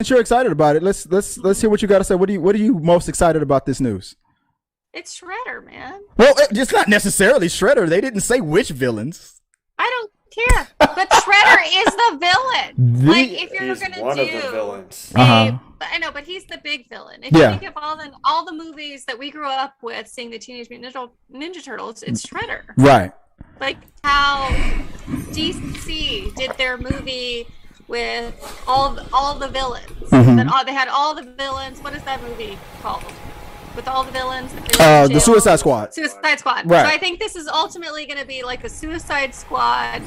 Since you're excited about it, let's hear what you got to say. What are you most excited about this news? It's Shredder, man. Well, it's not necessarily Shredder. They didn't say which villains. I don't care. But Shredder is the villain. Like, if you're He's gonna one do of the villains. I know, but he's the big villain. If you think of all the movies that we grew up with, seeing the Teenage Mutant Ninja Turtles, it's Shredder. Right. Like how DC did their movie with all the villains. That they had all the villains. What is that movie called? With all the villains. The Suicide Squad. Suicide Squad. Right. So I think this is ultimately going to be like the Suicide Squad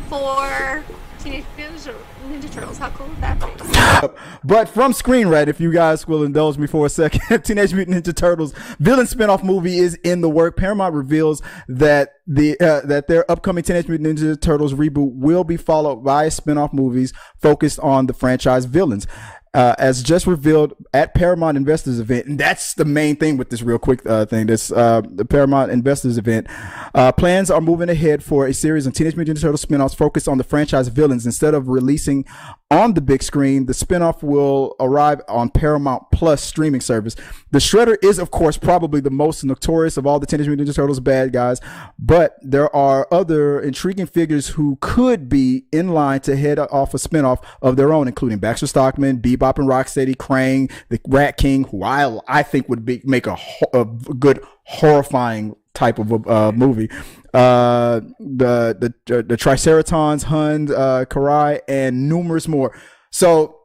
for Teenage Mutant Ninja Turtles. How cool would that be? But from Screen Rant, if you guys will indulge me for a second, Teenage Mutant Ninja Turtles villain spinoff movie is in the work. Paramount reveals that that their upcoming Teenage Mutant Ninja Turtles reboot will be followed by spinoff movies focused on the franchise villains. As just revealed at Paramount Investors event, and that's the main thing with this real quick thing. The Paramount Investors event. Plans are moving ahead for a series of Teenage Mutant Ninja Turtles spinoffs focused on the franchise villains. Instead of releasing on the big screen, the spinoff will arrive on Paramount Plus streaming service. The Shredder is, of course, probably the most notorious of all the Teenage Mutant Ninja Turtles bad guys, but there are other intriguing figures who could be in line to head off a spinoff of their own, including Baxter Stockman, Bebop and Rocksteady, Krang, the Rat King, who I think would make a good horrifying type of movie. The Triceratons, Hund, Karai, and numerous more. So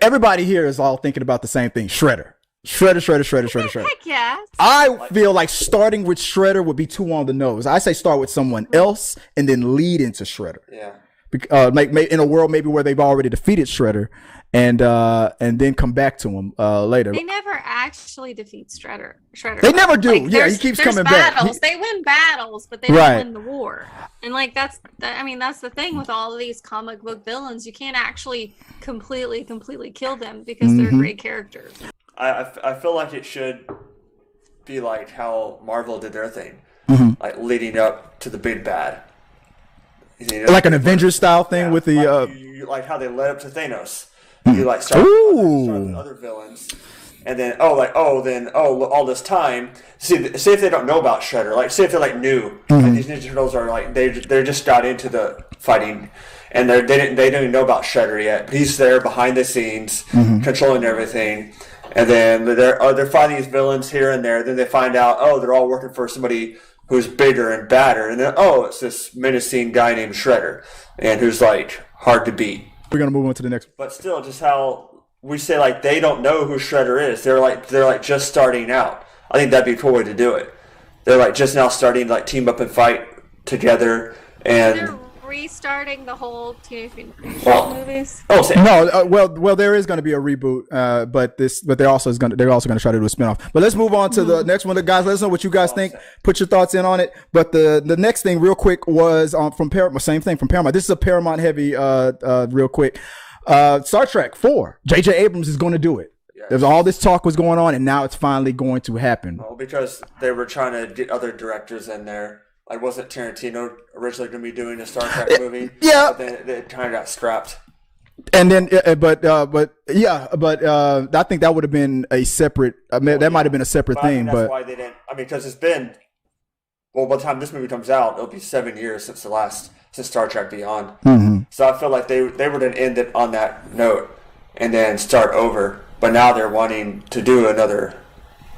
everybody here is all thinking about the same thing: Shredder. Heck yeah. I feel like starting with Shredder would be too on the nose. I say start with someone else and then lead into Shredder. Yeah. In a world maybe where they've already defeated Shredder, and then come back to him later. They never actually defeat Shredder. They never do. He keeps coming back. They win battles, but they don't win the war. And like that's the thing with all of these comic book villains. You can't actually completely kill them because they're great characters. I feel like it should be like how Marvel did their thing, like leading up to the big bad. You know, like an Avengers style thing with the like how they led up to Thanos. You like start with other villains, and then all this time. See if they don't know about Shredder. Like say if they're like new, like these Ninja Turtles are like they just got into the fighting, and they don't even know about Shredder yet. But he's there behind the scenes, controlling everything. And then they're fighting these villains here and there. Then they find out, they're all working for somebody who's bigger and badder. And then, it's this menacing guy named Shredder, and who's like hard to beat. We're gonna move on to the next one. But still, just how we say like they don't know who Shredder is. They're like just starting out. I think that'd be a cool way to do it. They're like just now starting to like team up and fight together and. Restarting the whole Teenage Mutant Ninja Turtles movies. Well, there is going to be a reboot, but they're also going to try to do a spinoff. But let's move on to the next one. Guys, let us know what you guys think. Put your thoughts in on it. But the next thing, real quick, was from Paramount. Same thing from Paramount. This is a Paramount heavy. Real quick, Star Trek 4. J.J. Abrams is going to do it. Yes. There's all this talk was going on, and now it's finally going to happen. Well, because they were trying to get other directors in there. Like, wasn't Tarantino originally going to be doing a Star Trek movie? Yeah. But then it kind of got scrapped. And then, but I think that would have been a separate. That might have been a separate thing. That's why they didn't. I mean, because it's been. Well, by the time this movie comes out, it'll be 7 years since Star Trek Beyond. So I feel like they were going to end it on that note and then start over. But now they're wanting to do another.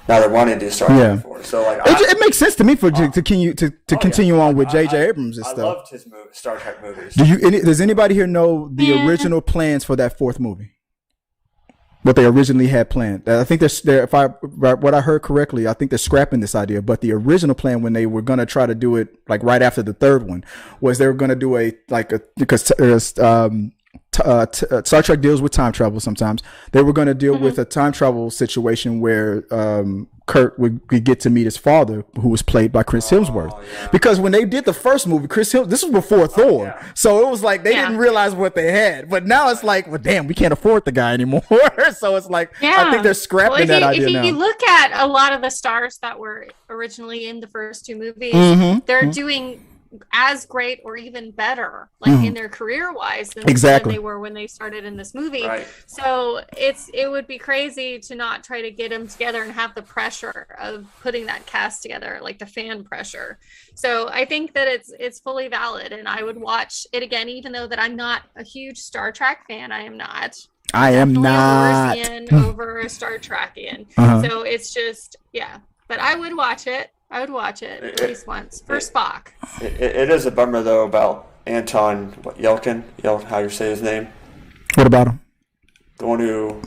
Now they're wanting to start before. So like it makes sense to me to continue on with J.J. Abrams and stuff. I loved his Star Trek movies. Does anybody here know the original plans for that fourth movie? What they originally had planned. I think what I heard correctly, I think they're scrapping this idea. But the original plan when they were going to try to do it like right after the third one was they were going to do because Star Trek deals with time travel sometimes. They were going to deal with a time travel situation where Kurt would get to meet his father, who was played by Chris Hemsworth. Yeah. Because when they did the first movie, this was before Thor. Yeah. So it was like they didn't realize what they had. But now it's like, well, damn, we can't afford the guy anymore. So it's like, I think they're scrapping that idea now. If you look at a lot of the stars that were originally in the first two movies, they're doing as great or even better, like in their career wise than they were when they started in this movie. Right. So it would be crazy to not try to get them together and have the pressure of putting that cast together, like the fan pressure. So I think that it's fully valid, and I would watch it again, even though that I'm not a huge Star Trek fan. I am not. I am not. Over a Star Trekian. So it's just, yeah. But I would watch it. I would watch it at least once for Spock. It is a bummer, though, about Anton Yelkin. How you say his name? What about him? The one who...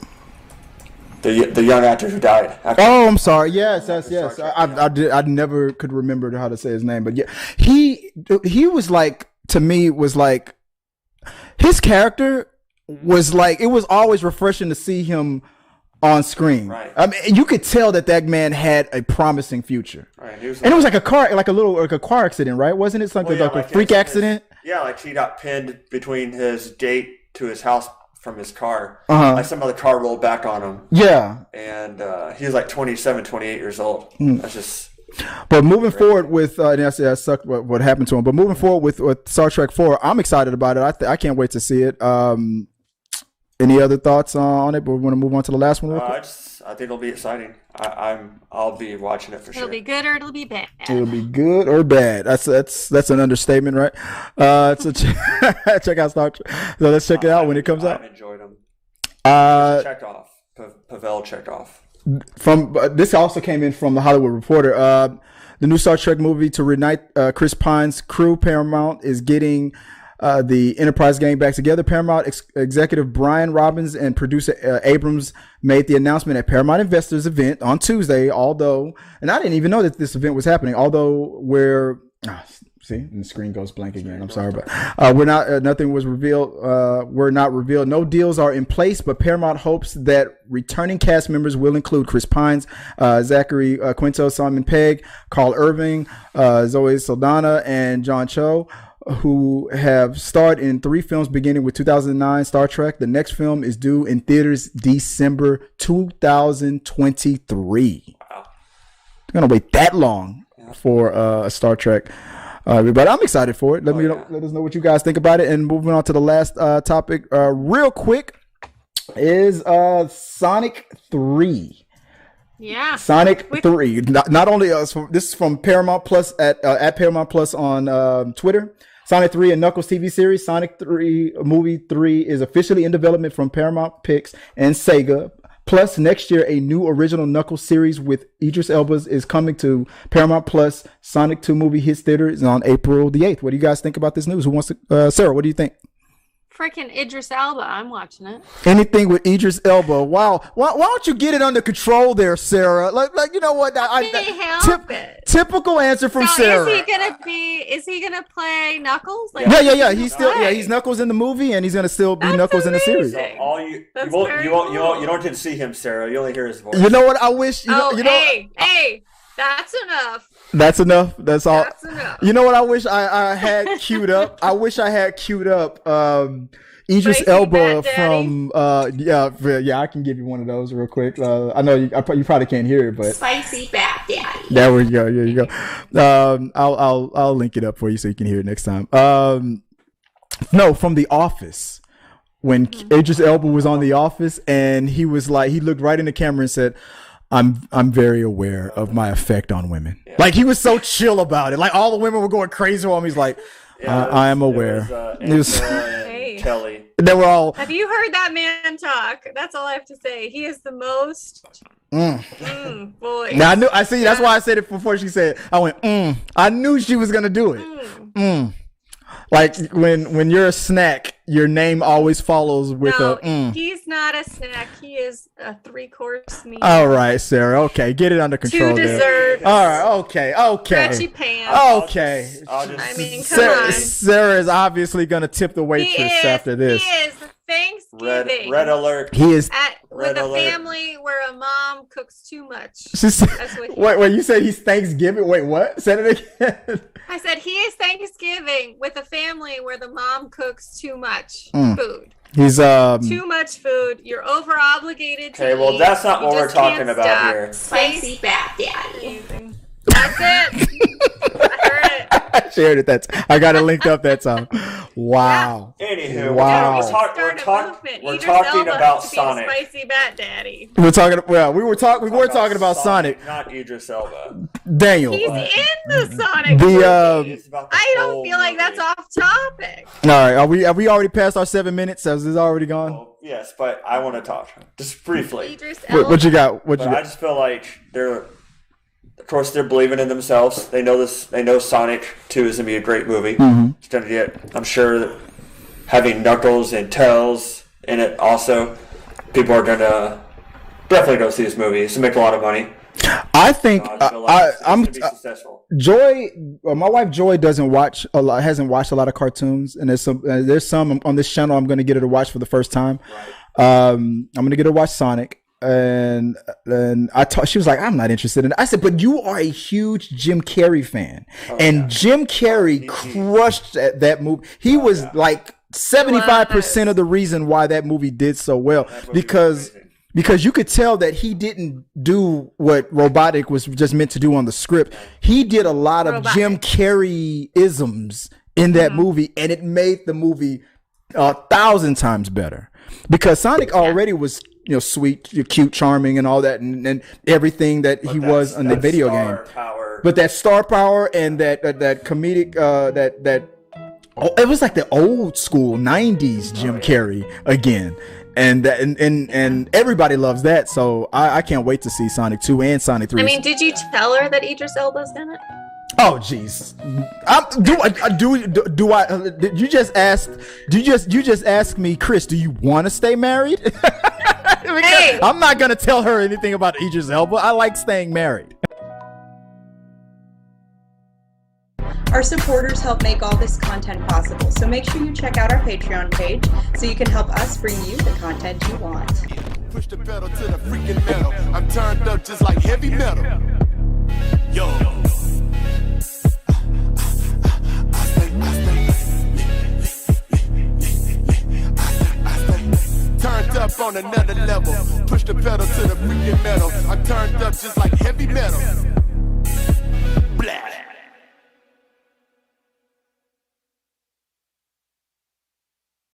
The young actor who died. Oh, I'm sorry. Yes. I never could remember how to say his name. But yeah, he was like, to me, was like, his character was like, it was always refreshing to see him on screen. Right. I mean, you could tell that man had a promising future. Right. And it was like a car accident, right? Wasn't it something like a freak accident? Like he got pinned between his gate to his house from his car. Like some other car rolled back on him. Yeah. And he was like 27, 28 years old. That's just... But moving forward with, that sucked what happened to him. But moving forward with Star Trek 4, I'm excited about it. I can't wait to see it. Any other thoughts on it? But we want to move on to the last one real quick? I think it'll be exciting. I'll be watching it for sure. It'll be good or it'll be bad. It'll be good or bad. That's an understatement, right? So check out Star Trek. So let's check it out when it comes out. I've enjoyed them. Chekhov. Pavel Chekhov. From this also came in from the Hollywood Reporter. The new Star Trek movie to reunite Chris Pine's crew. Paramount is getting the Enterprise gang back together. Paramount executive Brian Robbins and producer Abrams made the announcement at Paramount Investors event on Tuesday. And I didn't even know that this event was happening. See, and the screen goes blank again. I'm sorry, but nothing was revealed. Were not revealed. No deals are in place, but Paramount hopes that returning cast members will include Chris Pines, Zachary Quinto, Simon Pegg, Carl Irving, Zoe Saldana, and John Cho, who have starred in 3 films beginning with 2009 Star Trek. The next film is due in theaters December 2023. Wow. They're going to wait that long for a Star Trek. But I'm excited for it. Let us know what you guys think about it. And moving on to the last topic real quick is Sonic 3. Yeah. Sonic 3. Not only this is from Paramount Plus at Paramount Plus on Twitter. Sonic 3 and Knuckles TV series. Sonic 3 movie 3 is officially in development from Paramount Pictures and Sega. Plus, next year, a new original Knuckles series with Idris Elba is coming to Paramount Plus. Sonic 2 movie hits theaters on April the 8th. What do you guys think about this news? Who wants to? Sarah, what do you think? Freaking Idris Elba. I'm watching it. Anything with Idris Elba. Wow. Why don't you get it under control there, Sarah? Like you know what? Typical answer from Sarah. Is he gonna play Knuckles? Yeah. He's Knuckles in the movie, and he's gonna still be Knuckles in the series. So you don't get to see him, Sarah. You only hear his voice. You know what? I wish. Hey. That's enough. That's enough. That's all. That's enough. You know what I wish I had queued up? I wish I had queued up Idris Elba from I can give you one of those real quick. I know you probably can't hear it, but Spicy Bad Daddy. There we go. Here you go. I'll link it up for you so you can hear it next time. No, from The Office. When Idris Elba was on The Office, and he was like, he looked right in the camera and said, I'm very aware of my effect on women. Yeah. Like, he was so chill about it. Like, all the women were going crazy on him. He's like, I am aware. Kelly. They were all. Have you heard that man talk? That's all I have to say. He is the most boy. Now I see. That's why I said it before she said it. I went, I knew she was gonna do it. Like when you're a snack, your name always follows with He's not a snack. He is a 3-course meal. All right, Sarah. Okay, get it under control. 2 desserts. All right. Okay. Stretchy pants. Okay. I mean, come on. Sarah is obviously gonna tip the waitress after this. He is Thanksgiving. Red alert. He is with a family where a mom cooks too much. Wait, you said he's Thanksgiving? Wait, what? Say it again. I said he is Thanksgiving with a family where the mom cooks too much food. He's too much food. You're over obligated to eat. That's not what we're talking about here. Spicy Bad Daddy. That's it. I heard it. shared it. I got it linked up that time. Wow. Anywho, Wow. we're talking about Sonic. Spicy Bat Daddy. We were talking about Sonic. Not Idris Elba. Daniel. He's in the Sonic movie. I don't feel like that's off topic. All right, have we already passed our 7 minutes? Has this already gone? Well, yes, but I want to talk just briefly. What you got? I just feel like of course, they're believing in themselves. They know this. They know Sonic 2 is gonna be a great movie. Mm-hmm. It's gonna get. I'm sure that having Knuckles and Tails in it also, people are gonna definitely go see this movie. It's gonna make a lot of money. I think I'm gonna be successful. Joy, my wife Joy hasn't watched a lot of cartoons, and there's some on this channel I'm going to get her to watch for the first time. Right. I'm going to get her to watch Sonic, and she was like, I'm not interested in it. I said, but you are a huge Jim Carrey fan, Jim Carrey crushed that movie. He was like 75% of the reason why that movie did so well, because you could tell that he didn't do what Robotic was just meant to do on the script. He did a lot of Jim Carrey isms in that movie, and it made the movie 1,000 times better. Because Sonic already was, sweet, cute, charming, and all that, and everything that he was in the video game. But that star power and that comedic it was like the old school 90s Jim Carrey again. And everybody loves that, so I can't wait to see Sonic 2 and Sonic 3. I mean, did you tell her that Idris Elba's in it? Oh, jeez. Did you just ask me, Chris, do you want to stay married? Hey. I'm not gonna tell her anything about Idris Elba. I like staying married. Our supporters help make all this content possible, so make sure you check out our Patreon page so you can help us bring you the content you want. Push the pedal to the freaking metal. I'm turned up just like heavy metal. Yo. Turned up on another level. Push the pedal to the freaking metal. I'm turned up just like heavy metal.